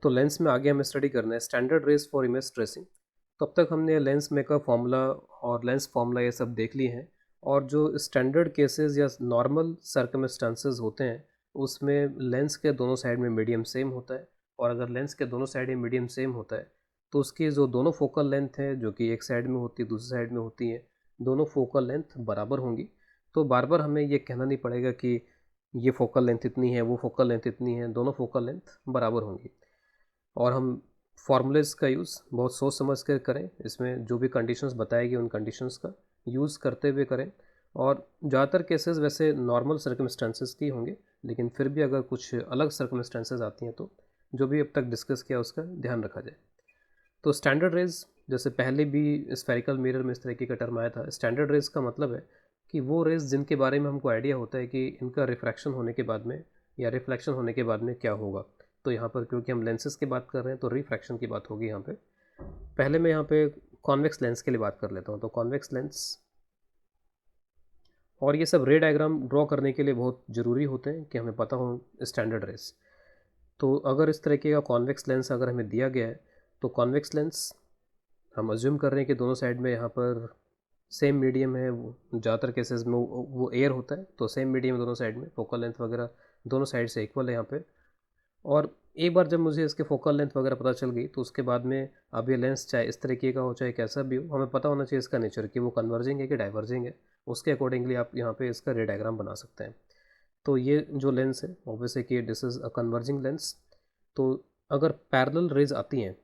तो लेंस में आगे हमें स्टडी करना है standard rays for image tracing. तो अब तक हमने लेंस मेकर फार्मूला और लेंस फार्मूला ये सब देख लिए हैं, और जो स्टैंडर्ड केसेस या नॉर्मल सर्कमस्टांसेस होते हैं उसमें लेंस के दोनों साइड में मीडियम सेम होता है। और अगर लेंस के दोनों साइड में मीडियम सेम होता है तो उसकी जो दोनों फोकल लेंथ है जो कि एक साइड में होती है दूसरी साइड में होती है, दोनों फोकल लेंथ बराबर होंगी। तो बार बार हमें ये कहना नहीं पड़ेगा कि ये फोकल लेंथ इतनी है वो फोकल लेंथ इतनी है, दोनों फोकल लेंथ बराबर होंगी। और हम फार्मूलेस का यूज़ बहुत सोच समझ कर करें, इसमें जो भी कंडीशंस बताएगी उन कंडीशंस का यूज़ करते हुए करें। और ज़्यादातर केसेस वैसे नॉर्मल सर्कमस्टेंसेस की होंगे, लेकिन फिर भी अगर कुछ अलग सर्कमस्टेंसेस आती हैं तो जो भी अब तक डिस्कस किया उसका ध्यान रखा जाए। तो स्टैंडर्ड रेज, जैसे पहले भी स्फेरिकल मिरर में इस तरीके का टर्म आया था, स्टैंडर्ड रेज का मतलब है कि वो रेज जिनके बारे में हमको आइडिया होता है कि इनका रिफ्रैक्शन होने के बाद में या रिफ्लेक्शन होने के बाद में क्या होगा। तो यहाँ पर क्योंकि हम लेंसेज की बात कर रहे हैं तो रिफ्रैक्शन की बात होगी यहाँ पे। पहले मैं यहाँ पे कॉन्वेक्स लेंस के लिए बात कर लेता हूँ। तो कॉन्वेक्स लेंस और ये सब रे डायग्राम ड्रॉ करने के लिए बहुत ज़रूरी होते हैं कि हमें पता हो स्टैंडर्ड रेज। तो अगर इस तरीके का कॉन्वेक्स लेंस अगर हमें दिया गया है तो कॉन्वेक्स लेंस हम अज्यूम कर रहे हैं कि दोनों साइड में यहाँ पर सेम मीडियम है। ज़्यादातर केसेस में वो एयर होता है तो सेम मीडियम है दोनों साइड में, फोकल लेंथ वगैरह दोनों साइड से इक्वल है यहाँ पे। और एक बार जब मुझे इसके फोकल लेंथ वगैरह पता चल गई तो उसके बाद में अब ये लेंस चाहे इस तरीके का हो चाहे कैसा भी हो, हमें पता होना चाहिए इसका नेचर कि वो कन्वर्जिंग है कि डाइवर्जिंग है। उसके अकॉर्डिंगली आप यहाँ पे इसका रे डायग्राम बना सकते हैं। तो ये जो लेंस है ऑब्वियसली कि this is a converging lens. तो अगर पैरेलल रेज आती हैं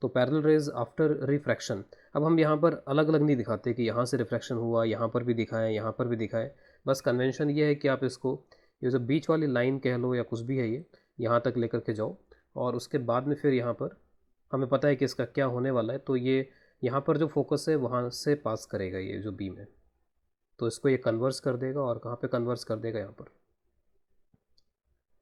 तो पैरेलल रेज आफ्टर रिफ्रैक्शन, अब हम यहाँ पर अलग अलग नहीं दिखाते कि यहाँ से रिफ्रैक्शन हुआ यहाँ पर भी दिखाएं यहाँ पर भी दिखाएं। बस कन्वेंशन ये है कि आप इसको ये जो बीच वाली लाइन कह लो या कुछ भी है ये यहाँ तक लेकर के जाओ, और उसके बाद में फिर यहाँ पर हमें पता है कि इसका क्या होने वाला है। तो ये यहाँ पर जो फोकस है वहाँ से पास करेगा ये जो बीम है, तो इसको ये कन्वर्स कर देगा। और कहाँ पे कन्वर्स कर देगा, यहाँ पर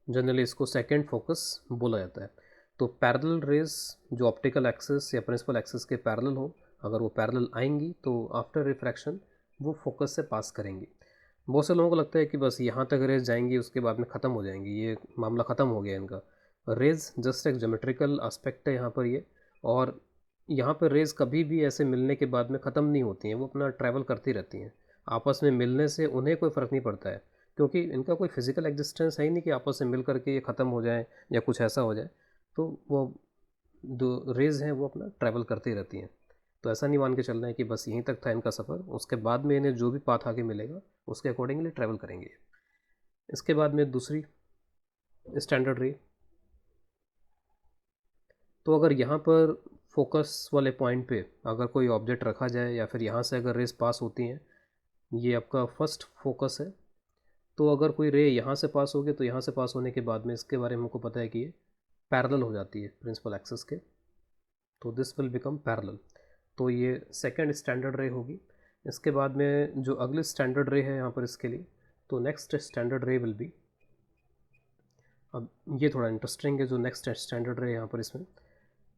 जनरली इसको सेकेंड फोकस बोला जाता है। तो पैरेलल रेज जो ऑप्टिकल एक्सिस या प्रिंसिपल एक्सिस के पैरेलल हो, अगर वो पैरेलल आएंगी तो आफ्टर रिफ्रैक्शन वो फोकस से पास करेंगी। बहुत से लोगों को लगता है कि बस यहाँ तक रेज जाएंगी उसके बाद में ख़त्म हो जाएंगी, ये मामला ख़त्म हो गया इनका। रेज जस्ट एक जोमेट्रिकल आस्पेक्ट है यहाँ पर ये। और यहाँ पर रेज कभी भी ऐसे मिलने के बाद में ख़त्म नहीं होती हैं, वो अपना ट्रैवल करती रहती हैं। आपस में मिलने से उन्हें कोई फ़र्क नहीं पड़ता है, क्योंकि इनका कोई फिजिकल एग्जिस्टेंस है ही नहीं कि आपस में मिल करके ये ख़त्म हो जाए या कुछ ऐसा हो जाए। तो वो जो रेज हैं वो अपना ट्रैवल करती रहती हैं। तो ऐसा नहीं मान के चलना है कि बस यहीं तक था इनका सफ़र, उसके बाद में इन्हें जो भी पाथ आगे मिलेगा उसके अकॉर्डिंगली ट्रैवल करेंगे। इसके बाद में दूसरी स्टैंडर्ड रे। तो अगर यहाँ पर फोकस वाले पॉइंट पे अगर कोई ऑब्जेक्ट रखा जाए या फिर यहाँ से अगर रेज पास होती हैं, ये आपका फर्स्ट फोकस है। तो अगर कोई रे यहाँ से पास होगी तो यहाँ से पास होने के बाद में इसके बारे में हमको पता है कि ये पैरेलल हो जाती है प्रिंसिपल एक्सिस के, तो दिस विल बिकम पैरेलल। तो ये सेकंड स्टैंडर्ड रे होगी। इसके बाद में जो अगली स्टैंडर्ड रे है यहाँ पर इसके लिए, तो नेक्स्ट स्टैंडर्ड रे विल बी, अब ये थोड़ा इंटरेस्टिंग है जो नेक्स्ट स्टैंडर्ड रे यहाँ पर इसमें।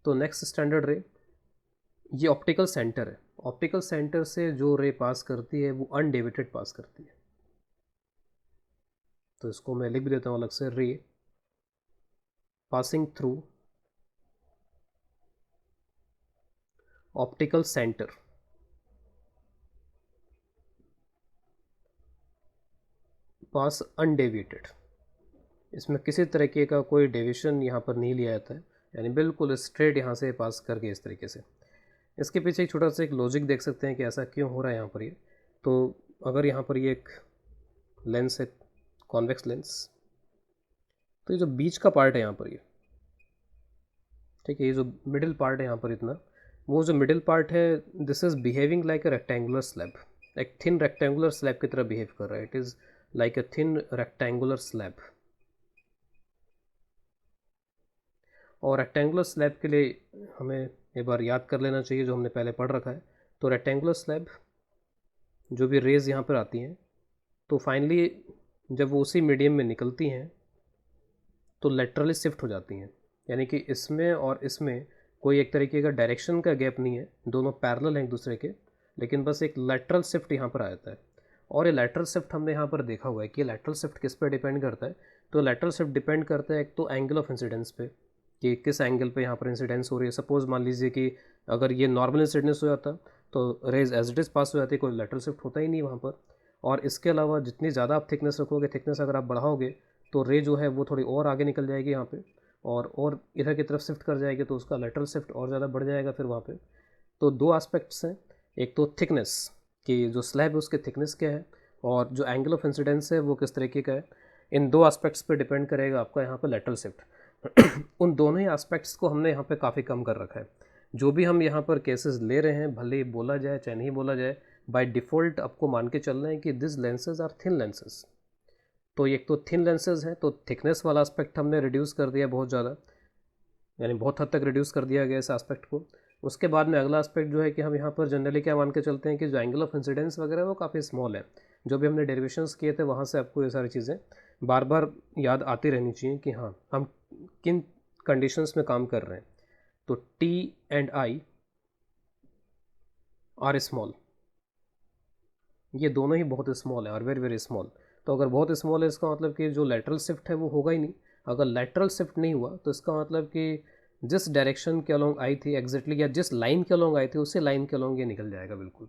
तो नेक्स्ट स्टैंडर्ड रे ये ऑप्टिकल सेंटर है। ऑप्टिकल सेंटर से जो रे पास करती है वो अनडेविएटेड पास करती है। तो इसको मैं लिख भी देता हूँ अलग से, ray passing through optical centre pass undeviated. इसमें किसी तरीके का कोई डेविएशन यहाँ पर नहीं लिया जाता है, यानी बिल्कुल स्ट्रेट यहाँ से पास करके इस तरीके से। इसके पीछे एक छोटा सा एक लॉजिक देख सकते हैं कि ऐसा क्यों हो रहा है यहाँ पर ये। तो अगर यहाँ पर ये एक लेंस है कॉन्वेक्स लेंस, तो ये जो बीच का पार्ट है यहाँ पर ये, ठीक है, ये जो मिडिल पार्ट है यहाँ पर इतना, वो जो मिडिल पार्ट है this is behaving like a rectangular slab, एक थिन रेक्टेंगुलर स्लैब की तरह बिहेव कर रहा है। It is like a thin rectangular slab. और रेक्टेंगुलर स्लैब के लिए हमें एक बार याद कर लेना चाहिए जो हमने पहले पढ़ रखा है। तो रेक्टेंगुलर स्लैब जो भी रेज यहाँ पर आती हैं तो फाइनली जब वो उसी मीडियम में निकलती हैं तो लेटरली शिफ्ट हो जाती हैं, यानी कि इसमें और इसमें कोई एक तरीके का डायरेक्शन का गैप नहीं है, दोनों पैरेलल हैं एक दूसरे के, लेकिन बस एक लेटरल शिफ्ट यहाँ पर आ जाता है। और ये लेटरल शिफ्ट हमने यहाँ पर देखा हुआ है कि लेटरल शिफ्ट किस पर डिपेंड करता है, तो लेटरल शिफ्ट डिपेंड करता है एक तो एंगल ऑफ इंसिडेंस पे, कि किस एंगल पे यहाँ पर इंसिडेंस हो रही है। सपोज़ मान लीजिए कि अगर ये नॉर्मल इंसिडेंस हो जाता तो रेज एज इट इज़ पास हो जाती, कोई लेटरल शिफ्ट होता ही नहीं वहाँ पर। और इसके अलावा जितनी ज़्यादा आप थिकनेस रखोगे, थिकनेस अगर आप बढ़ाओगे तो रे जो है वो थोड़ी और आगे निकल जाएगी यहाँ पे, और इधर की तरफ शिफ्ट कर जाएगी, तो उसका लेटरल शिफ्ट और ज़्यादा बढ़ जाएगा फिर वहाँ पे। तो दो एस्पेक्ट्स हैं, एक तो थिकनेस कि जो स्लैब है उसकी थिकनेस क्या है, और जो एंगल ऑफ इंसिडेंस है वो किस तरीके का है। इन दो एस्पेक्ट्स पे डिपेंड करेगा आपका यहाँ पर लेटरल शिफ्ट। उन दोनों ही एस्पेक्ट्स को हमने यहाँ पे काफ़ी कम कर रखा है। जो भी हम यहाँ पर केसेस ले रहे हैं, भले ही बोला जाए चाहे नहीं बोला जाए, बाय डिफ़ॉल्ट आपको मान के चलना है कि this lenses are thin lenses. तो एक तो थिन लेंसेज हैं, तो थिकनेस वाला एस्पेक्ट हमने रिड्यूस कर दिया बहुत ज़्यादा, यानी बहुत हद तक रिड्यूस कर दिया गया इस एस्पेक्ट को। उसके बाद में अगला एस्पेक्ट जो है कि हम यहाँ पर जनरली क्या मान के चलते हैं कि जो एंगल ऑफ इंसिडेंस वगैरह वो काफ़ी स्मॉल है। जो भी हमने डेरिवेशंस किए थे वहाँ से आपको ये सारी चीज़ें बार बार याद आती रहनी चाहिए कि हाँ हम किन कंडीशंस में काम कर रहे हैं। तो T and I R small, ये दोनों ही बहुत स्मॉल है और वेरी वेरी स्मॉल। तो अगर बहुत स्मॉल है इसका मतलब कि जो लेटरल शिफ्ट है वो होगा ही नहीं। अगर लेटरल शिफ्ट नहीं हुआ तो इसका मतलब कि जिस डायरेक्शन के अलोंग आई थी एग्जैक्टली, या जिस लाइन के अलोंग आई थी उसी लाइन के अलोंग ये निकल जाएगा बिल्कुल।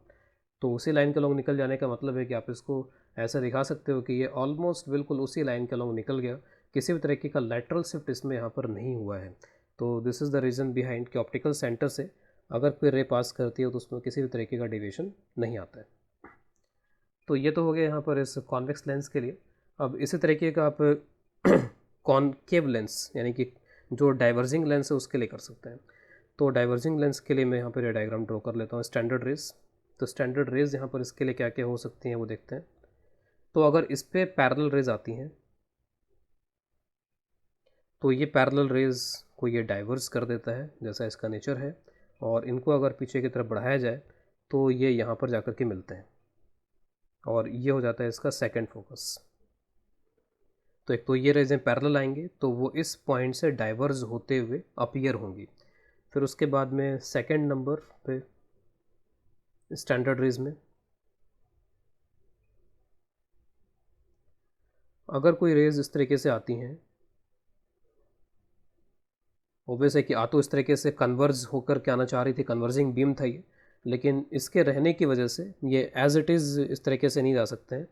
तो उसी लाइन के अलोंग निकल जाने का मतलब है कि आप इसको ऐसा दिखा सकते हो कि ये ऑलमोस्ट बिल्कुल उसी लाइन के अलोंग निकल गया, किसी भी तरीके का लेटरल शिफ्ट इसमें यहाँ पर नहीं हुआ है। तो this is the reason behind कि ऑप्टिकल सेंटर से अगर कोई रे पास करती है तो उसमें किसी भी तरीके का डेविएशन नहीं आता है। तो ये तो हो गया यहाँ पर इस कॉन्वेक्स लेंस के लिए। अब इसी तरीके का आप कॉनकेव लेंस यानी कि जो डाइवर्जिंग लेंस है उसके लिए कर सकते हैं। तो डाइवर्जिंग लेंस के लिए मैं यहाँ पर ये डायग्राम ड्रॉ कर लेता हूँ, स्टैंडर्ड रेज। तो स्टैंडर्ड रेज यहाँ पर इसके लिए क्या क्या हो सकती हैं वो देखते हैं। तो अगर इस पर पैरेलल रेज आती हैं तो ये पैरेलल रेज को ये डाइवर्स कर देता है जैसा इसका नेचर है, और इनको अगर पीछे की तरफ बढ़ाया जाए तो ये यहाँ पर जाकर के मिलते हैं, और ये हो जाता है इसका सेकंड फोकस। तो एक तो ये रेजें पैरेलल आएंगे तो वो इस पॉइंट से डाइवर्ज होते हुए अपीयर होंगी। फिर उसके बाद में सेकंड नंबर पे स्टैंडर्ड रेज में अगर कोई रेज इस तरीके से आती हैं, ऑब्वियस है कि आ तो इस तरीके से कन्वर्ज होकर के आना चाह रही थी, कन्वर्जिंग बीम था ये, लेकिन इसके रहने की वजह से ये एज इट इज़ इस तरीके से नहीं जा सकते हैं।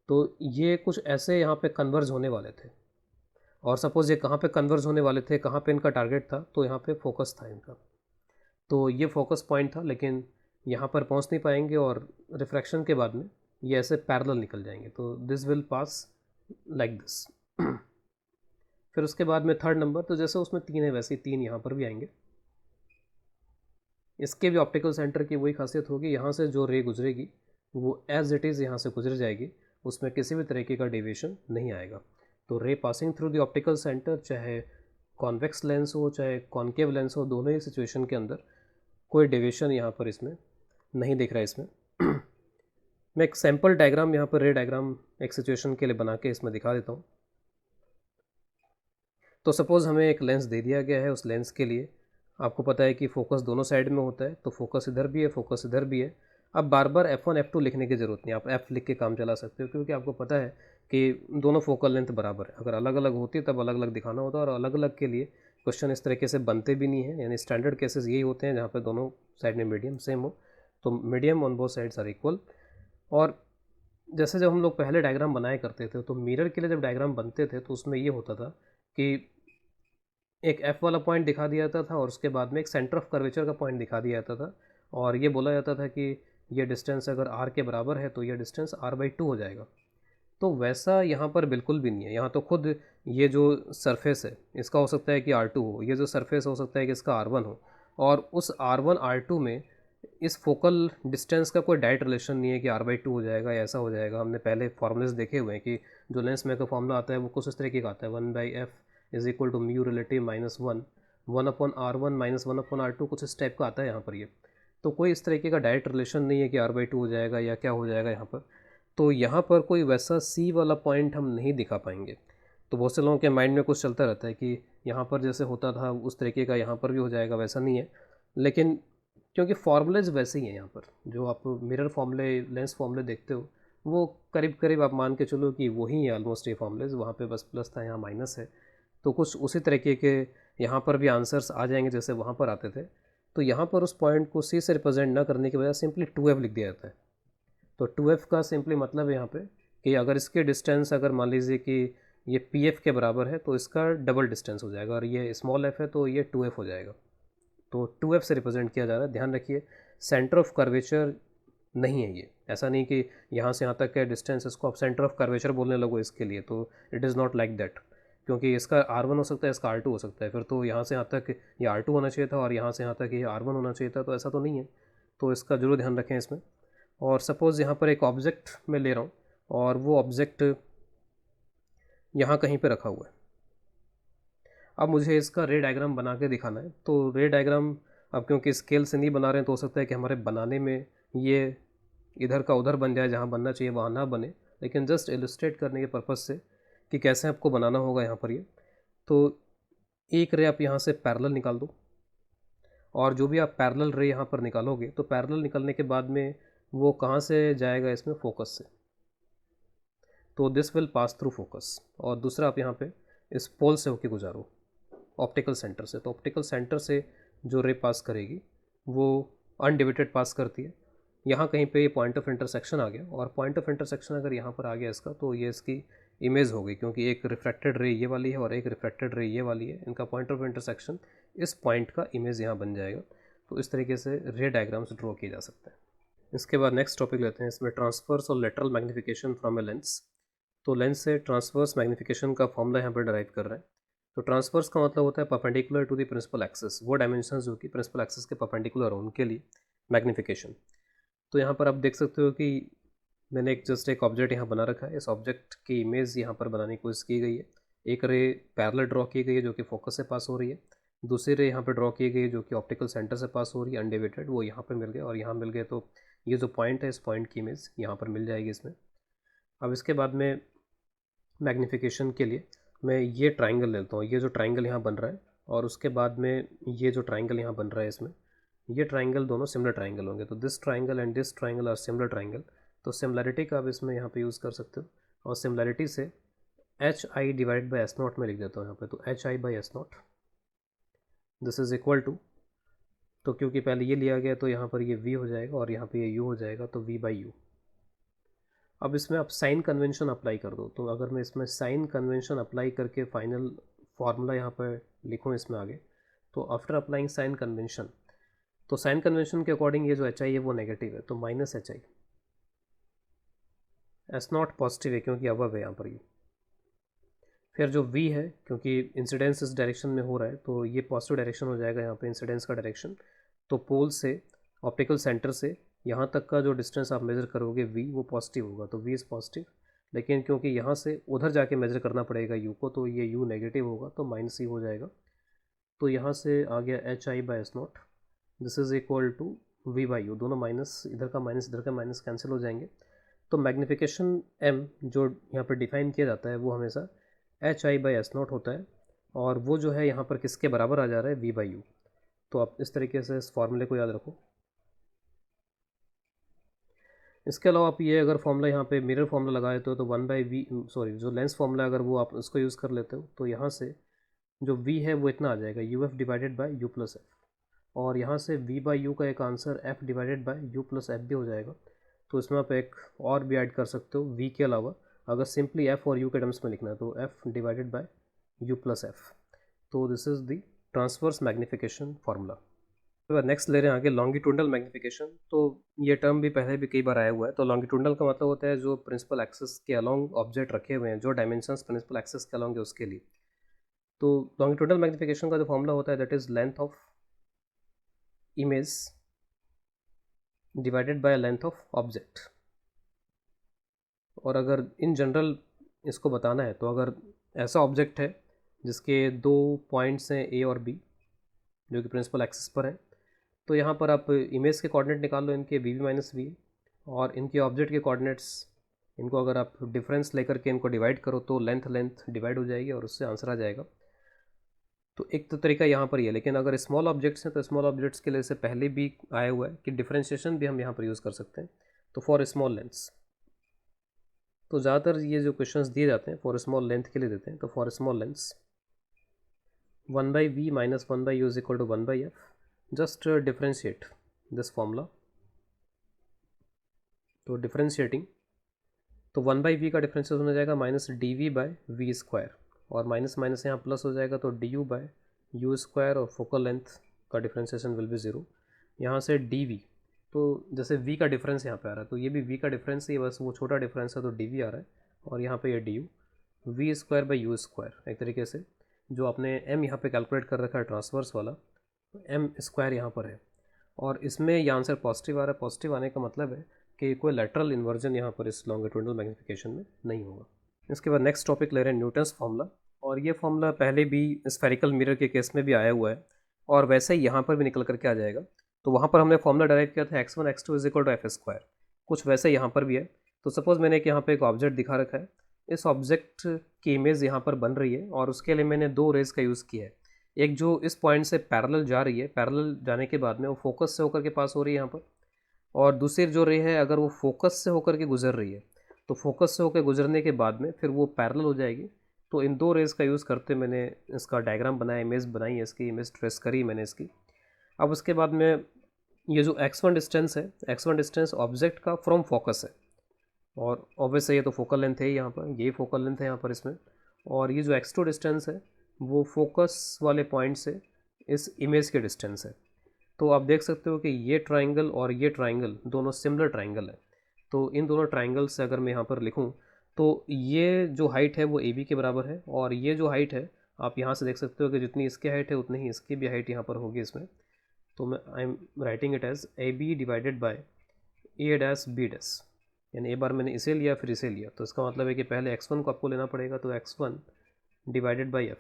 तो ये कुछ ऐसे यहाँ पे कन्वर्ज होने वाले थे, और सपोज़ ये कहाँ पे कन्वर्ज होने वाले थे, कहाँ पे इनका टारगेट था, तो यहाँ पे फोकस था इनका। तो ये फोकस पॉइंट था, लेकिन यहाँ पर पहुँच नहीं पाएंगे और रिफ्रैक्शन के बाद में ये ऐसे पैरेलल निकल जाएंगे। तो this will pass like this. फिर उसके बाद में थर्ड नंबर, तो जैसे उसमें तीन है वैसे ही तीन यहाँ पर भी आएंगे। इसके भी ऑप्टिकल सेंटर की वही खासियत होगी, यहाँ से जो रे गुजरेगी वो एज इट इज़ यहाँ से गुजर जाएगी, उसमें किसी भी तरीके का डेविएशन नहीं आएगा। तो रे passing through the optical centre, चाहे कॉन्वेक्स लेंस हो चाहे कॉन्केव लेंस हो, दोनों ही सिचुएशन के अंदर कोई डेविएशन यहाँ पर इसमें नहीं दिख रहा है इसमें। मैं एक सैम्पल डायग्राम यहाँ पर रे डायग्राम एक सिचुएशन के लिए बना के इसमें दिखा देता हूँ। तो सपोज़ हमें एक लेंस दे दिया गया है, उस लेंस के लिए आपको पता है कि फोकस दोनों साइड में होता है, तो फोकस इधर भी है फोकस इधर भी है। अब बार बार F1 F2 लिखने की ज़रूरत नहीं, आप F लिख के काम चला सकते हो, क्योंकि आपको पता है कि दोनों फोकल लेंथ बराबर है। अगर अलग अलग होती तब अलग अलग दिखाना होता, और अलग अलग के लिए क्वेश्चन इस तरीके से बनते भी नहीं हैं। यानी स्टैंडर्ड केसेस यही होते हैं जहाँ पर दोनों साइड में मीडियम सेम हो, तो medium on both sides are equal. और जैसे जब हम लोग पहले डायग्राम बनाया करते थे, तो मिरर के लिए जब डायग्राम बनते थे तो उसमें ये होता था कि एक F वाला पॉइंट दिखा दिया जाता था और उसके बाद में एक सेंटर ऑफ कर्वेचर का पॉइंट दिखा दिया जाता था, और ये बोला जाता था कि ये डिस्टेंस अगर r के बराबर है तो ये डिस्टेंस r/2 हो जाएगा। तो वैसा यहाँ पर बिल्कुल भी नहीं है। यहाँ तो खुद ये जो सरफेस है इसका हो सकता है कि R2 हो, ये जो सरफेस हो सकता है कि इसका R1 हो, और उस R1 R2 में इस फोकल डिस्टेंस का कोई डायरेक्ट रिलेशन नहीं है कि r/2 हो जाएगा या ऐसा हो जाएगा। हमने पहले फॉर्मूलेस देखे हुए हैं कि जो लेंस मेकर फॉर्मूला आता है वो कुछ इस तरीके का आता है, 1/f is equal to mu relative minus 1/r1 minus 1/r2, कुछ इस टाइप का आता है यहाँ पर ये। तो कोई इस तरीके का डायरेक्ट रिलेशन नहीं है कि r/2 हो जाएगा या क्या हो जाएगा यहाँ पर। तो यहाँ पर कोई वैसा C वाला पॉइंट हम नहीं दिखा पाएंगे। तो बहुत से लोगों के माइंड में कुछ चलता रहता है कि यहाँ पर जैसे होता था उस तरीके का यहाँ पर भी हो जाएगा, वैसा नहीं है। लेकिन क्योंकि फार्मूलेज वैसे ही हैं यहाँ पर, जो आप मिरर फार्मूले लेंस फार्मूले देखते हो वो करीब करीब आप मान के चलो कि वही है ऑलमोस्ट ये फॉर्मूलेज, वहाँ पे बस प्लस था, यहाँ माइनस है। तो कुछ उसी तरीके के यहाँ पर भी आंसर्स आ जाएंगे जैसे वहाँ पर आते थे। तो यहाँ पर उस पॉइंट को सी से रिप्रेजेंट ना करने की वजह सिंपली 2f लिख दिया जाता है। तो 2f का सिंपली मतलब है यहाँ पे कि अगर इसके डिस्टेंस अगर मान लीजिए कि ये पी एफ के बराबर है तो इसका डबल डिस्टेंस हो जाएगा, और ये स्मॉल एफ है तो ये 2f हो जाएगा। तो 2f से रिप्रेजेंट किया जा रहा है। ध्यान रखिए सेंटर ऑफ कर्वेचर नहीं है ये, ऐसा नहीं कि यहाँ से यहाँ तक का डिस्टेंस इसको आप सेंटर ऑफ कर्वेचर बोलने लगो इसके लिए, तो it is not like that, क्योंकि इसका R1 हो सकता है, इसका R2 हो सकता है, फिर तो यहाँ से यहाँ तक ये R2 होना चाहिए था और यहाँ से यहाँ तक ये R1 होना चाहिए था, तो ऐसा तो नहीं है। तो इसका जरूर ध्यान रखें इसमें। और सपोज़ यहाँ पर एक ऑब्जेक्ट मैं ले रहा हूँ और वो ऑब्जेक्ट यहाँ कहीं पे रखा हुआ है। अब मुझे इसका रे डायग्राम बना के दिखाना है। तो रे डायग्राम अब क्योंकि स्केल से नहीं बना रहे हैं तो हो सकता है कि हमारे बनाने में ये इधर का उधर बन जाए, जहाँ बनना चाहिए वहाँ ना बने, लेकिन जस्ट इलस्ट्रेट करने के पर्पज़ से कि कैसे आपको बनाना होगा यहाँ पर ये। तो एक रे आप यहाँ से पैरेलल निकाल दो, और जो भी आप पैरेलल रे यहाँ पर निकालोगे तो पैरेलल निकलने के बाद में वो कहाँ से जाएगा, इसमें फोकस से। तो this will pass through focus. और दूसरा आप यहाँ पे इस पोल से होके गुजारो ऑप्टिकल सेंटर से। तो ऑप्टिकल सेंटर से जो रे पास करेगी वो अनडिविटेड पास करती है। यहाँ कहीं पे ये पॉइंट ऑफ इंटरसेक्शन आ गया, और पॉइंट ऑफ इंटरसेक्शन अगर यहाँ पर आ गया इसका, तो ये इसकी इमेज हो गई, क्योंकि एक रिफ्रैक्टेड रे ये वाली है और एक रिफ्रैक्टेड रे ये वाली है। इनका पॉइंट ऑफ इंटरसेक्शन इस पॉइंट का इमेज यहाँ बन जाएगा। तो इस तरीके से रे डायग्राम्स ड्रॉ किए जा सकते हैं। इसके बाद नेक्स्ट टॉपिक लेते हैं, इसमें ट्रांसफर्स और lateral magnification from a lens. तो लेंस से ट्रांसवर्स मैग्नीफिकेशन का फॉर्मूला यहाँ पर डराइव कर रहे हैं। तो ट्रांसवर्स का मतलब होता है perpendicular to the principal axis, वो डायमेंशंस जो कि प्रिंसिपल एक्सिस के परपेंडिकुलर हो उनके लिए मैग्नीफिकेशन। तो यहाँ पर आप देख सकते हो कि मैंने एक ऑब्जेक्ट यहाँ बना रखा है। इस ऑब्जेक्ट की इमेज यहाँ पर बनाने की कोशिश की गई है। एक रे पैरेलल ड्रॉ की गई है जो कि फोकस से पास हो रही है, दूसरी रे यहाँ पर ड्रॉ की गई है जो कि ऑप्टिकल सेंटर से पास हो रही है अनडिविटेड, वो यहाँ पर मिल गए और यहाँ मिल गए। तो ये जो पॉइंट है इस पॉइंट की इमेज यहाँ पर मिल जाएगी इसमें। अब इसके बाद में मैग्नीफिकेशन के लिए मैं ये ट्राइंगल लेता हूँ, ये जो ट्राइंगल यहाँ बन रहा है, और उसके बाद में ये जो ट्राइंगल यहाँ बन रहा है इसमें, ये ट्राइंगल दोनों सिमिलर ट्राइंगल होंगे। तो this triangle and this triangle are similar triangle. तो सिमिलरिटी का आप इसमें यहाँ पे यूज़ कर सकते हो, और सिमिलरिटी से H I divide by S naught में लिख देता हूँ यहाँ पे। तो H I by S naught this is equal to, तो क्योंकि पहले ये लिया गया तो यहाँ पर ये v हो जाएगा और यहाँ पे ये u हो जाएगा, तो v बाई यू। अब इसमें आप साइन कन्वेंशन अप्लाई कर दो। तो अगर मैं इसमें साइन कन्वेंशन अप्लाई करके फाइनल फार्मूला यहाँ पर लिखूँ इसमें आगे, तो आफ्टर अप्लाइंग साइन कन्वेंशन, तो साइन कन्वेंशन के अकॉर्डिंग ये जो एच आई है वो नेगेटिव है, तो minus H I. S not positive है क्योंकि अबव है यहाँ पर ये। फिर जो v है, क्योंकि इंसिडेंस इस डायरेक्शन में हो रहा है तो ये पॉजिटिव डायरेक्शन हो जाएगा यहाँ पे इंसिडेंस का डायरेक्शन। तो पोल से ऑप्टिकल सेंटर से यहाँ तक का जो डिस्टेंस आप मेज़र करोगे v, वो पॉजिटिव होगा, तो v इज़ पॉजिटिव। लेकिन क्योंकि यहाँ से उधर जाके मेज़र करना पड़ेगा u को, तो ये u नेगेटिव होगा, तो माइनस ही हो जाएगा। तो यहाँ से आ गया H I by S naught, this is equal to v by U. दोनों माइनस, इधर का माइनस इधर का माइनस कैंसिल हो जाएंगे। तो मैग्नीफिकेशन m जो यहाँ पर डिफाइन किया जाता है वो हमेशा H I by S not होता है, और वो जो है यहाँ पर किसके बराबर आ जा रहा है, v बाई यू। तो आप इस तरीके से इस फॉर्मूले को याद रखो। इसके अलावा आप ये अगर फॉर्मूला यहाँ पे मिरर फॉर्मूला लगाए तो 1/v, सॉरी जो लेंस फॉर्मूला अगर वो आप उसको यूज़ कर लेते हो, तो यहाँ से जो v है वो इतना आ जाएगा U F divided by u plus F, और यहाँ से v बाई यू का एक answer f divided by u plus F भी हो जाएगा। तो इसमें आप एक और भी ऐड कर सकते हो v के अलावा, अगर सिंपली f और u के टर्म्स में लिखना है तो f divided by u plus f. तो this is the transverse magnification formula. Next ले रहे हैं आगे लॉन्गिट्यूडनल मैग्नीफिकेशन। तो ये टर्म भी पहले भी कई बार आया हुआ है। तो लॉन्गिट्यूडनल का मतलब होता है जो प्रिंसिपल एक्सिस के अलॉन्ग ऑब्जेक्ट रखे हुए हैं, जो डायमेंशंस प्रिंसिपल एक्सिस के अलॉन्ग है उसके लिए। तो लॉन्गिट्यूडनल मैग्नीफिकेशन का जो फॉर्मूला होता है that is length of image divided by length of object. और अगर इन जनरल इसको बताना है तो अगर ऐसा ऑब्जेक्ट है जिसके दो पॉइंट्स हैं ए और बी जो कि प्रिंसिपल एक्सिस पर है, तो यहाँ पर आप इमेज के कोऑर्डिनेट निकाल लो इनके वी माइनस वी, और इनके ऑब्जेक्ट के कोऑर्डिनेट्स, इनको अगर आप डिफरेंस लेकर के इनको डिवाइड करो तो लेंथ डिवाइड हो जाएगी और उससे आंसर आ जाएगा। तो एक तो तरीका यहाँ पर ही है, लेकिन अगर स्मॉल ऑब्जेक्ट्स हैं तो स्मॉल ऑब्जेक्ट्स के लिए से पहले भी आया हुआ है कि डिफरेंशिएशन भी हम यहाँ पर यूज़ कर सकते हैं। तो फॉर स्मॉल लेंस तो ज़्यादातर ये जो क्वेश्चंस दिए जाते हैं फॉर स्मॉल लेंथ के लिए देते हैं, तो for small lengths 1/v minus 1/u is equal to 1/f. Just differentiate this formula. तो डिफ्रेंशिएटिंग, तो 1/v का डिफ्रेंशिएशन हो जाएगा -dv/v², और माइनस माइनस यहाँ प्लस हो जाएगा तो du/u² और फोकल लेंथ का डिफ्रेंशिएशन विल बी 0। यहाँ से dv, तो जैसे v का डिफरेंस यहाँ पे आ रहा है तो ये भी v का डिफरेंस ही है, बस वो छोटा डिफरेंस है तो dv आ रहा है, और यहाँ पे ये du v²/u², एक तरीके से जो आपने m यहाँ पे कैलकुलेट कर रखा है ट्रांसवर्स वाला, m² यहाँ पर है, और इसमें ये आंसर पॉजिटिव आ रहा है। पॉजिटिव आने का मतलब है कि कोई लैटरल इन्वर्जन यहाँ पर इस लॉन्गिट्यूडनल मैग्नीफिकेशन में नहीं होगा। इसके बाद नेक्स्ट टॉपिक ले रहे हैं न्यूटन्स फार्मूला, और ये फार्मूला पहले भी स्फेरिकल मिरर के केस में भी आया हुआ है और वैसे ही यहाँ पर भी निकल करके आ जाएगा। तो वहाँ पर हमने फार्मूला डायरेक्ट किया था x1 x2 is equal to f², कुछ वैसे यहाँ पर भी है। तो सपोज़ मैंने एक यहाँ पे एक ऑब्जेक्ट दिखा रखा है, इस ऑब्जेक्ट की इमेज यहाँ पर बन रही है और उसके लिए मैंने दो रेज़ का यूज़ किया है, एक जो इस पॉइंट से पैरेलल जा रही है, पैरेलल जाने के बाद में वो फोकस से होकर के पास हो रही है यहाँ पर, और दूसरी जो रे है अगर वो फोकस से होकर के गुजर रही है तो फोकस से होकर गुजरने के बाद में फिर वो पैरेलल हो जाएगी। तो इन दो रेज़ का यूज़ करते मैंने इसका डायग्राम बनाया, इमेज बनाई है, इसकी इमेज ट्रेस करी मैंने इसकी। अब उसके बाद में ये जो x1 डिस्टेंस है, x1 डिस्टेंस ऑब्जेक्ट का फ्रॉम फोकस है, और ऑब्वियसली ये तो फोकल लेंथ है यहाँ पर, यही फोकल लेंथ है यहाँ पर इसमें, और ये जो x2 डिस्टेंस है वो फोकस वाले पॉइंट से इस इमेज के डिस्टेंस है। तो आप देख सकते हो कि ये ट्राइंगल और ये ट्राइंगल दोनों सिमिलर ट्राइंगल है। तो इन दोनों ट्राइंगल से अगर मैं यहाँ पर लिखूँ तो ये जो हाइट है वो ए बी के बराबर है, और ये जो हाइट है आप यहाँ से देख सकते हो कि जितनी इसकी हाइट है उतनी ही इसकी भी हाइट यहाँ पर होगी इसमें। तो मैं I am writing it as A B divided by A dash B dash, यानी एक बार मैंने इसे लिया फिर इसे लिया, तो इसका मतलब है कि पहले x1 को आपको लेना पड़ेगा, तो x1 डिवाइडेड बाई f,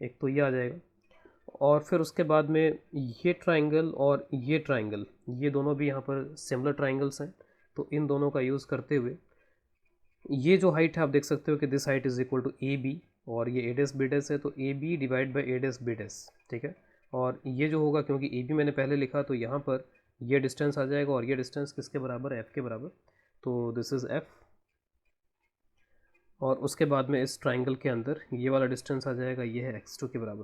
एक तो ये आ जाएगा, और फिर उसके बाद में ये ट्राइंगल और ये ट्राइंगल ये दोनों भी यहाँ पर सिमिलर ट्राइंगल्स हैं, तो इन दोनों का यूज़ करते हुए ये जो हाइट है आप देख सकते हो कि this height is equal to A B, और ये ए डैश बी डैश है तो A B divide by A dash B dash, ठीक है। और ये जो होगा क्योंकि ए बी मैंने पहले लिखा तो यहाँ पर ये डिस्टेंस आ जाएगा, और ये डिस्टेंस किसके बराबर है, एफ़ के बराबर, तो दिस इज़ एफ़। और उसके बाद में इस ट्राइंगल के अंदर ये वाला डिस्टेंस आ जाएगा, ये है x2 के बराबर,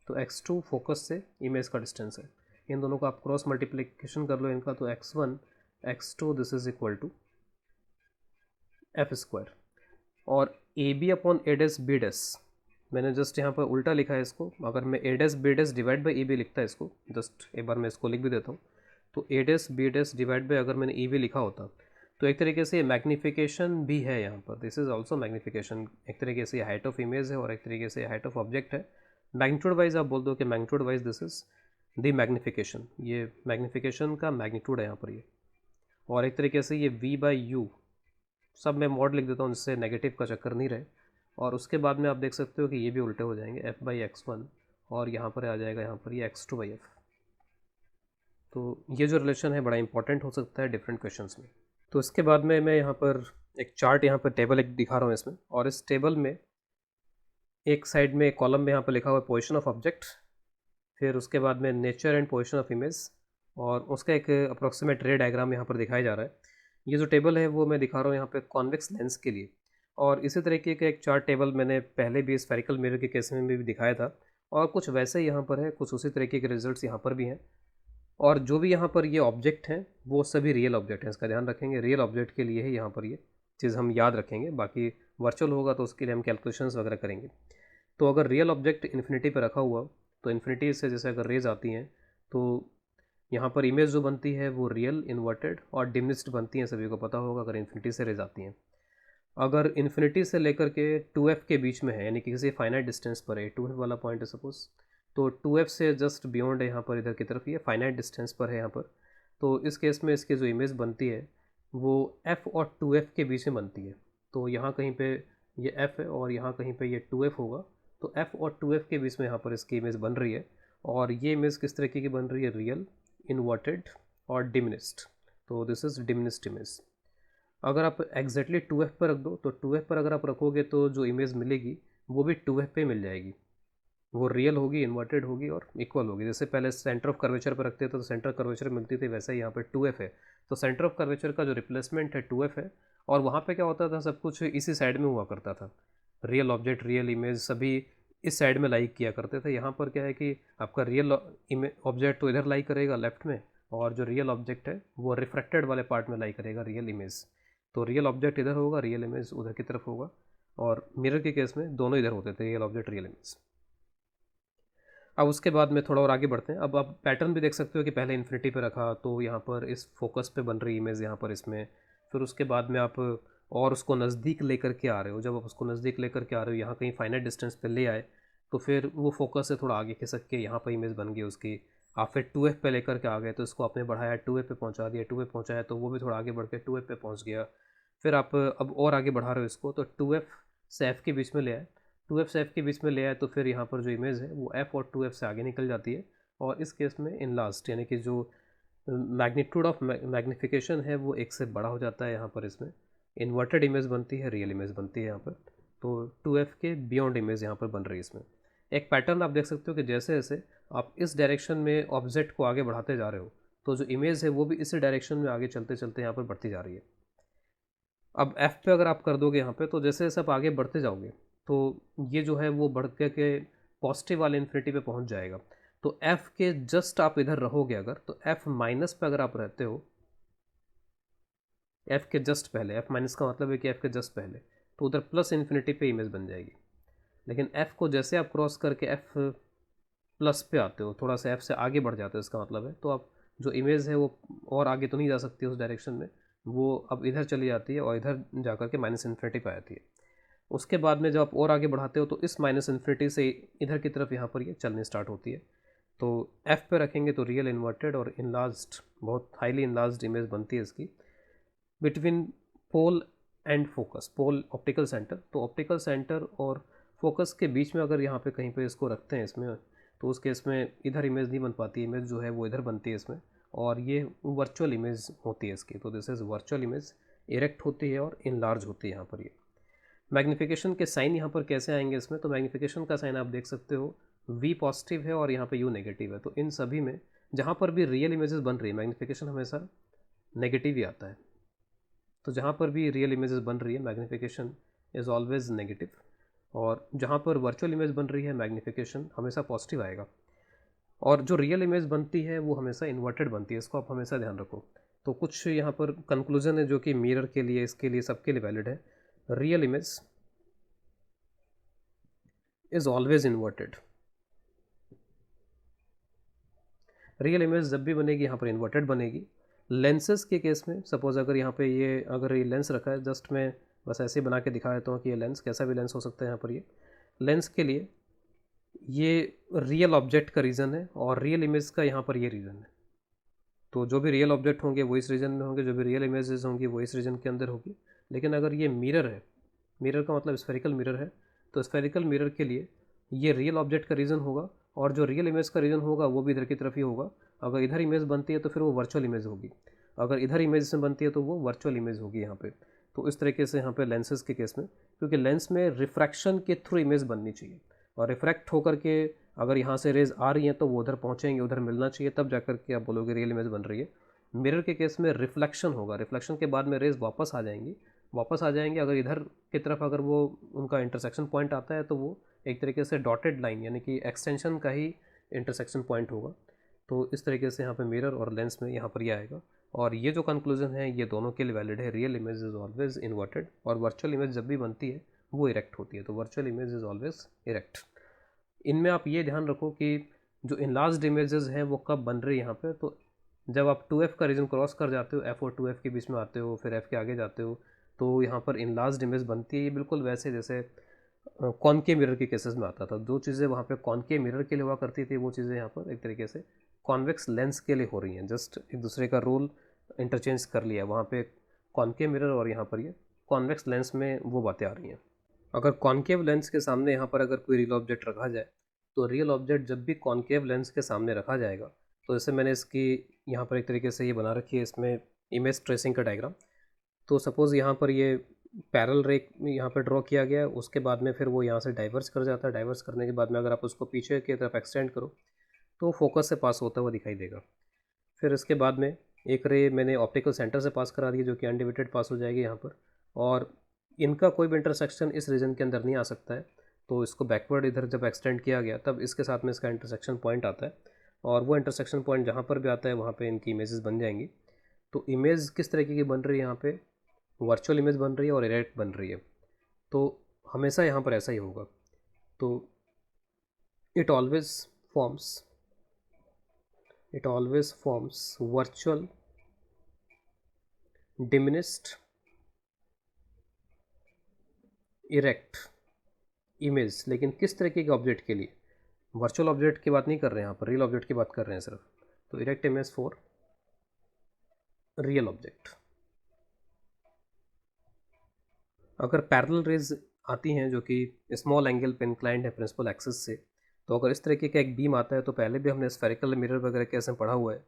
तो x2 फोकस से इमेज का डिस्टेंस है। इन दोनों का आप क्रॉस मल्टीप्लिकेशन कर लो इनका, तो x1 x2 this is equal to f², और a b upon a dash B dash मैंने जस्ट यहाँ पर उल्टा लिखा है इसको, अगर मैं a dash B dash divide by a b लिखता है इसको, जस्ट एक बार मैं इसको लिख भी देता हूँ, तो a dash B dash divide by अगर मैंने ए बी लिखा होता तो एक तरीके से मैग्नीफिकेशन भी है यहाँ पर, दिस इज़ ऑल्सो मैग्नीफिकेशन, एक तरीके से हाइट ऑफ इमेज है और एक तरीके से हाइट ऑफ ऑब्जेक्ट है। मैग्नीट्यूड वाइज आप बोल दो कि magnitude wise this is the magnification, ये मैग्नीफिकेशन का मैग्नीट्यूड है यहाँ पर ये, और एक तरीके से ये v/u सब मैं मॉड लिख देता हूँ जिससे नेगेटिव का चक्कर नहीं रहे। और उसके बाद में आप देख सकते हो कि ये भी उल्टे हो जाएंगे, f/x1, और यहाँ पर आ जाएगा यहाँ पर ये x2/f। तो ये जो रिलेशन है बड़ा इंपॉर्टेंट हो सकता है डिफरेंट क्वेश्चंस में। तो इसके बाद में मैं यहाँ पर एक चार्ट यहाँ पर टेबल एक दिखा रहा हूँ इसमें, और इस टेबल में एक साइड में एक कॉलम में यहाँ पर लिखा हुआ है पोजीशन ऑफ ऑब्जेक्ट, फिर उसके बाद में nature and position of image, और उसका एक अप्रोक्सीमेट रे डायग्राम यहाँ पर दिखाया जा रहा है। ये जो टेबल है वो मैं दिखा रहा हूँ यहाँ पे कॉन्वेक्स लेंस के लिए, और इसी तरीके का एक चार्ट टेबल मैंने पहले भी स्फेरिकल मिरर के केस में भी दिखाया था, और कुछ वैसे यहाँ पर है, कुछ उसी तरीके के रिजल्ट्स यहाँ पर भी हैं। और जो भी यहाँ पर ये ऑब्जेक्ट हैं वो सभी रियल ऑब्जेक्ट हैं, इसका ध्यान रखेंगे, रियल ऑब्जेक्ट के लिए ही यहाँ पर ये चीज़ हम याद रखेंगे, बाकी वर्चुअल होगा तो उसके लिए हम कैलकुलेशंस वगैरह करेंगे। तो अगर रियल ऑब्जेक्ट इन्फिनिटी पर रखा हुआ तो इन्फिनिटी से जैसे अगर रेज आती हैं तो यहाँ पर इमेज जो बनती है वो रियल, इन्वर्टेड और डिमिनिस्ड बनती हैं, सभी को पता होगा अगर इन्फिनिटी से रेज आती हैं। अगर इन्फिनिटी से लेकर के 2f के बीच में है, यानी कि किसी फाइनाइट डिस्टेंस पर है, 2f वाला पॉइंट है सपोज, तो 2f से जस्ट बियॉन्ड है यहाँ पर, इधर की तरफ ये फाइनाइट डिस्टेंस पर है यहाँ पर, तो इस केस में इसकी जो इमेज बनती है वो f और 2f के बीच में बनती है। तो यहाँ कहीं पे ये f है और यहाँ कहीं पे ये 2f होगा, तो f और 2f के बीच में यहाँ पर इसकी इमेज बन रही है, और ये इमेज किस तरीके की बन रही है, रियल, इन्वर्टेड और डिमिनिस्ड, तो दिस इज़ डिमिनिस्ड इमेज। अगर आप एग्जैक्टली 2f पर रख दो तो 2f पर अगर आप रखोगे तो जो इमेज मिलेगी वो भी 2f पे मिल जाएगी, वो रियल होगी, इन्वर्टेड होगी और इक्वल होगी। जैसे पहले सेंटर ऑफ कर्वेचर पर रखते थे तो सेंटर कर्वेचर मिलती थी, वैसे ही यहाँ पे 2f है, तो सेंटर ऑफ कर्वेचर का जो रिप्लेसमेंट है 2f है। और वहाँ पे क्या होता था, सब कुछ इसी साइड में हुआ करता था, रियल ऑब्जेक्ट, रियल इमेज सभी इस साइड में लाइक किया करते थे। यहाँ पर क्या है कि आपका रियल ऑब्जेक्ट तो इधर लाइक करेगा लेफ्ट में, और जो रियल ऑब्जेक्ट है वो रिफ्रैक्टेड वाले पार्ट में लाइक करेगा, रियल इमेज। तो रियल ऑब्जेक्ट इधर होगा, रियल इमेज उधर की तरफ होगा। और मिरर के केस में दोनों इधर होते थे, रियल ऑब्जेक्ट, रियल इमेज। अब उसके बाद में थोड़ा और आगे बढ़ते हैं। अब आप पैटर्न भी देख सकते हो कि पहले इन्फिनिटी पे रखा तो यहाँ पर इस फोकस पे बन रही इमेज यहाँ पर इसमें, फिर उसके बाद में आप और उसको नज़दीक लेकर के आ रहे हो। जब आप उसको नज़दीक लेकर के आ रहे हो, यहाँ कहीं फाइनाइट डिस्टेंस पे ले आए, तो फिर वो फोकस से थोड़ा आगे खिसक के यहाँ पर इमेज बन गई उसकी। आप फिर 2f पे लेकर के आ गए तो इसको आपने बढ़ाया, 2f पे पहुँचा दिया, 2f पहुँचाया तो वो भी थोड़ा आगे बढ़ के 2f पे पहुँच गया। फिर आप अब और आगे बढ़ा रहे हो इसको, तो 2f से f के बीच में ले आए, 2f से f के बीच में ले आए तो फिर यहाँ पर जो इमेज है वो f और 2f से आगे निकल जाती है। और इस केस में इन लास्ट यानी कि जो मैग्नीट्यूड ऑफ मैग्निफिकेशन है वो एक से बड़ा हो जाता है। यहाँ पर इसमें इन्वर्टेड इमेज बनती है, रियल इमेज बनती है यहाँ पर। तो 2f के बियॉन्ड इमेज यहाँ पर बन रही है इसमें। एक पैटर्न आप देख सकते हो कि जैसे जैसे आप इस डायरेक्शन में ऑब्जेक्ट को आगे बढ़ाते जा रहे हो, तो जो इमेज है वो भी इसी डायरेक्शन में आगे चलते चलते यहाँ पर बढ़ती जा रही है। अब f पे अगर आप कर दोगे यहाँ पे, तो जैसे जैसे आप आगे बढ़ते जाओगे तो ये जो है वो बढ़ के पॉजिटिव वाले इन्फिनिटी पे पहुँच जाएगा। तो f के जस्ट आप इधर रहोगे अगर, तो f माइनस पे अगर आप रहते हो, f के जस्ट पहले, f माइनस का मतलब है कि f के जस्ट पहले, तो उधर प्लस इन्फिनिटी पे इमेज बन जाएगी। लेकिन f को जैसे आप क्रॉस करके f प्लस पे आते हो, थोड़ा सा f से आगे बढ़ जाते हो, इसका मतलब है तो आप जो इमेज है वो और आगे तो नहीं जा सकती उस डायरेक्शन में, वो अब इधर चली जाती है और इधर जा कर के माइनस इन्फिनिटी पे आती है। उसके बाद में जब आप और आगे बढ़ाते हो तो इस माइनस इन्फिनिटी से इधर की तरफ यहाँ पर ये चलनी स्टार्ट होती है। तो f पे रखेंगे तो रियल इन्वर्टेड और इनलार्ज्ड, बहुत हाईली इनलार्ज्ड इमेज बनती है इसकी between pole and focus, pole optical centre. तो ऑप्टिकल सेंटर और फोकस के बीच में अगर यहाँ पे कहीं पे इसको रखते हैं इसमें, तो उस केस में इधर इमेज नहीं बन पाती, इमेज जो है वो इधर बनती है इसमें, और ये वर्चुअल इमेज होती है इसकी। तो this is virtual image, erect होती है और इनलार्ज होती है यहाँ पर ये। मैग्निफिकेशन के साइन यहाँ पर कैसे आएंगे इसमें, तो मैग्निफिकेशन का साइन आप देख सकते हो, v पॉजिटिव है और यहाँ पे u नेगेटिव है। तो इन सभी में जहाँ पर भी रियल इमेजेस बन रही है, मैग्निफिकेशन हमेशा नेगेटिव ही आता है। तो जहाँ पर भी रियल इमेजेस बन रही है, मैग्निफिकेशन इज़ ऑलवेज नेगेटिव, और जहाँ पर वर्चुअल इमेज बन रही है, मैग्निफिकेशन हमेशा पॉजिटिव आएगा। और जो रियल इमेज बनती है वो हमेशा इन्वर्टेड बनती है, इसको आप हमेशा ध्यान रखो। तो कुछ यहाँ पर कंक्लूजन है जो कि मिरर के लिए, इसके लिए, सबके लिए वैलिड है। Real image is always inverted, real image जब भी बनेगी यहाँ पर इन्वर्टेड बनेगी। लेंसेज के केस में सपोज अगर यहाँ पे ये, अगर ये लेंस रखा है, जस्ट मैं बस ऐसे ही बना के दिखा देता हूँ कि ये लेंस कैसा भी लेंस हो सकता है। यहाँ पर ये लेंस के लिए ये रियल ऑब्जेक्ट का रीज़न है और रियल इमेज का यहाँ पर ये रीज़न है। तो जो भी रियल ऑब्जेक्ट होंगे वो इस रीजन में होंगे, जो भी रियल इमेजेस होंगी वो इस रीजन के अंदर होगी। लेकिन अगर ये मिरर है, मिरर का मतलब स्फेरिकल मिरर है, तो स्फेरिकल मिरर के लिए ये रियल ऑब्जेक्ट का रीज़न होगा और जो रियल इमेज का रीज़न होगा वो भी इधर की तरफ ही होगा। अगर इधर इमेज बनती है तो फिर वो वर्चुअल इमेज होगी, अगर इधर इमेज से बनती है तो वो वर्चुअल इमेज होगी यहाँ पे। तो इस तरीके से यहाँ पे लेंसेज के केस में, क्योंकि लेंस में रिफ्रैक्शन के थ्रू इमेज बननी चाहिए, और रिफ्रैक्ट होकर के अगर यहाँ से रेज आ रही हैं तो वो उधर पहुँचेंगे, उधर मिलना चाहिए, तब जाकर के आप बोलोगे रियल इमेज बन रही है। मिरर के केस में रिफ्लेक्शन होगा, रिफ्लेक्शन के बाद में रेज वापस आ जाएंगी, वापस आ जाएंगे। अगर इधर की तरफ अगर वो उनका इंटरसेक्शन पॉइंट आता है तो वो एक तरीके से डॉटेड लाइन यानी कि एक्सटेंशन का ही इंटरसेक्शन पॉइंट होगा। तो इस तरीके से यहाँ पे मिरर और लेंस में यहाँ पर ये आएगा। और ये जो कंक्लूजन है ये दोनों के लिए वैलिड है, real image is always inverted और वर्चुअल इमेज जब भी बनती है वो इरेक्ट होती है। तो virtual image is always erect. इनमें आप ये ध्यान रखो कि जो इनलार्ज्ड इमेजेस हैं वो कब बन रही है यहाँ पे, तो जब आप 2f का रीजन क्रॉस कर जाते हो, f और 2f के बीच में आते हो, फिर f के आगे जाते हो, तो यहाँ पर इनलार्ज्ड इमेज बनती है। ये बिल्कुल वैसे जैसे कॉनकेव मिरर के केसेस में आता था, जो चीज़ें वहाँ पे कॉनकेव मिरर के लिए हुआ करती थी वो चीज़ें यहाँ पर एक तरीके से कॉन्वेक्स लेंस के लिए हो रही हैं। जस्ट एक दूसरे का रोल इंटरचेंज कर लिया, वहाँ पे कॉनकेव मिरर और यहाँ पर ये कॉन्वेक्स लेंस में वो बातें आ रही हैं। अगर कॉनकेव लेंस के सामने यहाँ पर अगर कोई रियल ऑब्जेक्ट रखा जाए, तो रियल ऑब्जेक्ट जब भी कॉनकेव लेंस के सामने रखा जाएगा, तो जैसे मैंने इसकी यहाँ पर एक तरीके से ये बना रखी है इसमें इमेज ट्रेसिंग का डायग्राम। तो सपोज़ यहाँ पर ये पैरेलल रे यहाँ पे ड्रॉ किया गया है, उसके बाद में फिर वो यहाँ से डाइवर्स कर जाता है। डाइवर्स करने के बाद में अगर आप उसको पीछे की तरफ एक्सटेंड करो तो फोकस से पास होता हुआ दिखाई देगा। फिर इसके बाद में एक रे मैंने ऑप्टिकल सेंटर से पास करा दी जो कि अनडिविटेड पास हो जाएगी यहाँ पर, और इनका कोई भी इंटरसेक्शन इस रीजन के अंदर नहीं आ सकता है। तो इसको बैकवर्ड इधर जब एक्सटेंड किया गया तब इसके साथ में इसका इंटरसेक्शन पॉइंट आता है, और वो इंटरसेक्शन पॉइंट जहाँ पर भी आता है वहाँ पे इनकी इमेजेस बन जाएंगी। तो इमेज किस तरीके की बन रही है, यहाँ पे वर्चुअल इमेज बन रही है और इरेक्ट बन रही है। तो हमेशा यहाँ पर ऐसा ही होगा। तो it always forms virtual diminished erect image, लेकिन किस तरीके के ऑब्जेक्ट के लिए? वर्चुअल ऑब्जेक्ट की बात नहीं कर रहे हैं यहाँ पर, रियल ऑब्जेक्ट की बात कर रहे हैं सिर्फ। तो erect image for real object. अगर पैरेलल रेज आती हैं जो कि स्मॉल एंगल पे इंक्लाइंड है प्रिंसिपल एक्सिस से, तो अगर इस तरीके का एक बीम आता है, तो पहले भी हमने स्फेरिकल मिरर वगैरह कैसे पढ़ा हुआ है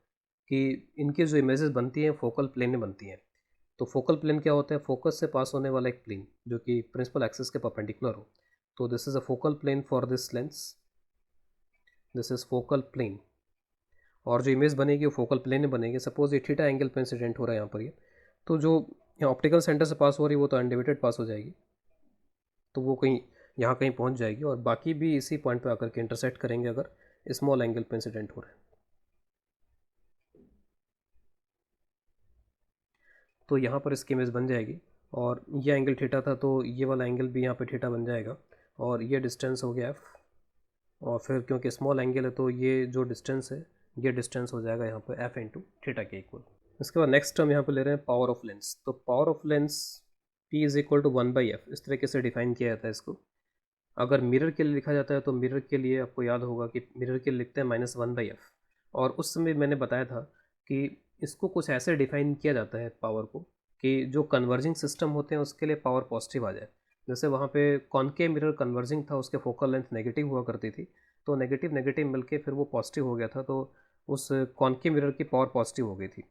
कि इनकी जो इमेजेस बनती हैं फोकल प्लेन में बनती हैं। तो फोकल प्लेन क्या होता है? फोकस से पास होने वाला एक प्लेन जो कि प्रिंसिपल एक्सिस के परपेंडिकुलर हो। तो this is a focal plane for this lens, this is focal plane, और जो इमेज बनेगी वो फोकल प्लेन में बनेगी। सपोज ये थीटा एंगल पे इंसिडेंट हो रहा है यहाँ पर, ये तो जो यहाँ ऑप्टिकल सेंटर से पास हो रही है वो तो अनडिविटेड पास हो जाएगी, तो वो कहीं यहाँ कहीं पहुँच जाएगी, और बाकी भी इसी पॉइंट पे आकर के इंटरसेक्ट करेंगे अगर स्मॉल एंगल पे इंसिडेंट हो रहा है। तो यहाँ पर इसकी इमेज बन जाएगी, और ये एंगल थीटा था तो ये वाला एंगल भी यहाँ पे थीटा बन जाएगा, और ये डिस्टेंस हो गया एफ, और फिर क्योंकि स्मॉल एंगल है तो ये जो डिस्टेंस है ये डिस्टेंस हो जाएगा यहाँ पर एफ इंटू थीटा के इक्वल। इसके बाद नेक्स्ट हम यहाँ पे ले रहे हैं पावर ऑफ लेंस। तो power of lens P is equal to 1/f, इस तरीके से डिफाइन किया जाता है इसको। अगर मिरर के लिए लिखा जाता है तो मिरर के लिए आपको याद होगा कि मिरर के लिए लिखते हैं -1/f, और उस समय मैंने बताया था कि इसको कुछ ऐसे डिफाइन किया जाता है पावर को कि जो कन्वर्जिंग सिस्टम होते हैं उसके लिए पावर पॉजिटिव आ जाए। जैसे वहाँ पे कॉनकेव मिरर कन्वर्जिंग था, उसके फोकल लेंथ नेगेटिव हुआ करती थी, तो नेगेटिव नेगेटिव मिलके फिर वो पॉजिटिव हो गया था, तो उस कॉनकेव मिरर की पावर पॉजिटिव हो गई थी।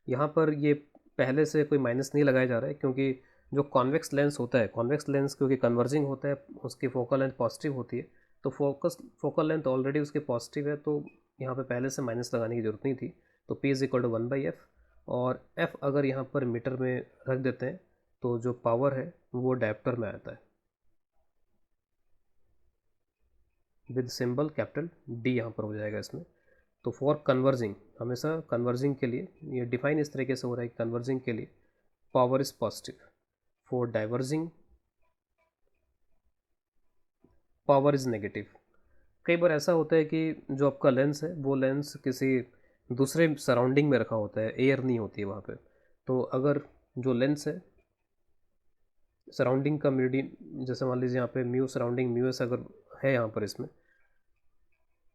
यहाँ पर ये पहले से कोई माइनस नहीं लगाया जा रहा है, क्योंकि जो कॉन्वेक्स लेंस होता है, कॉन्वेक्स लेंस क्योंकि कन्वर्जिंग होता है उसकी फोकल लेंथ पॉजिटिव होती है, तो फोकल लेंथ ऑलरेडी उसकी पॉजिटिव है, तो यहाँ पे पहले से माइनस लगाने की ज़रूरत नहीं थी। तो P is equal to 1/f, और f अगर यहाँ पर मीटर में रख देते हैं तो जो पावर है वो डायप्टर में आता है विद सिंबल कैपिटल D यहाँ पर हो जाएगा इसमें। तो फॉर कन्वर्जिंग, हमेशा कन्वर्जिंग के लिए ये डिफाइन इस तरीके से हो रहा है, कन्वर्जिंग के लिए power is positive, for diverging power is negative. कई बार ऐसा होता है कि जो आपका लेंस है वो लेंस किसी दूसरे सराउंडिंग में रखा होता है, एयर नहीं होती है वहाँ पे, तो अगर जो लेंस है सराउंडिंग का मीडियम, जैसे मान लीजिए यहाँ पे म्यू सराउंडिंग म्यू एस अगर है यहाँ पर इसमें,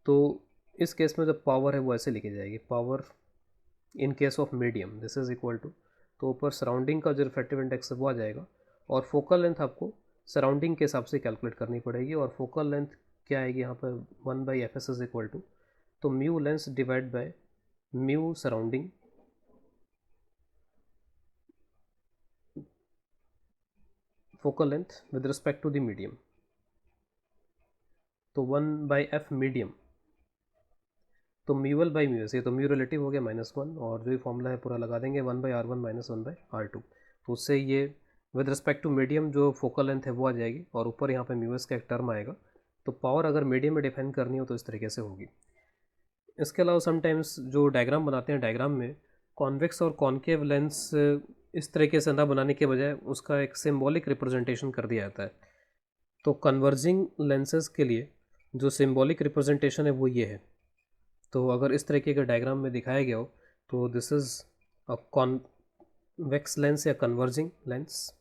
तो इस केस में जो पावर है वो ऐसे लिखी जाएगी, power in case of medium this is equal to, तो ऊपर सराउंडिंग का जो रिफ्रैक्टिव इंडेक्स है वो आ जाएगा, और फोकल लेंथ आपको सराउंडिंग के हिसाब से कैलकुलेट करनी पड़ेगी, और फोकल लेंथ क्या आएगी यहाँ पर 1/fs इज इक्वल टू, तो mu lens divide by mu surrounding focal length with respect to the medium, तो 1/f मीडियम, तो म्यूएल बाई म्यू एस, ये तो म्यू रिलेटिव हो गया -1, और जो ये फॉर्मूला है पूरा लगा देंगे 1/r1 माइनस 1/r2, तो उससे ये विद रिस्पेक्ट टू मीडियम जो फोकल लेंथ है वो आ जाएगी, और ऊपर यहाँ पे म्यू एस का एक टर्म आएगा। तो पावर अगर मीडियम में डिफाइन करनी हो तो इस तरीके से होगी। इसके अलावा समटाइम्स जो डायग्राम बनाते हैं, डायग्राम में कॉन्वेक्स और कॉनकेव लेंस इस तरीके से ना बनाने के बजाय उसका एक सिम्बॉलिक रिप्रेजेंटेशन कर दिया जाता है। तो कन्वर्जिंग लेंसेज के लिए जो सिम्बॉलिक रिप्रेजेंटेशन है वो ये है। तो अगर इस तरीके का डायग्राम में दिखाया गया हो तो this is a convex lens या कन्वर्जिंग लेंस,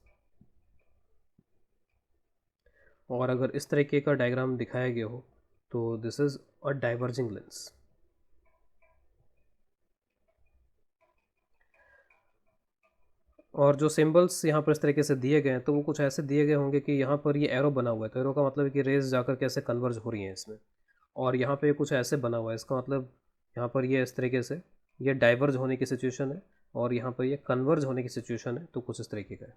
और अगर इस तरीके का डायग्राम दिखाया गया हो तो this is a diverging lens. और जो सिंबल्स यहाँ पर इस तरीके से दिए गए हैं तो वो कुछ ऐसे दिए गए होंगे कि यहाँ पर ये एरो बना हुआ है, तो एरो का मतलब है कि रेज जाकर कैसे कन्वर्ज हो रही हैं इसमें, और यहाँ पे कुछ ऐसे बना हुआ है, इसका मतलब यहाँ पर ये इस तरीके से ये डाइवर्ज होने की सिचुएशन है, और यहाँ पर ये कन्वर्ज होने की सिचुएशन है, तो कुछ इस तरीके का है।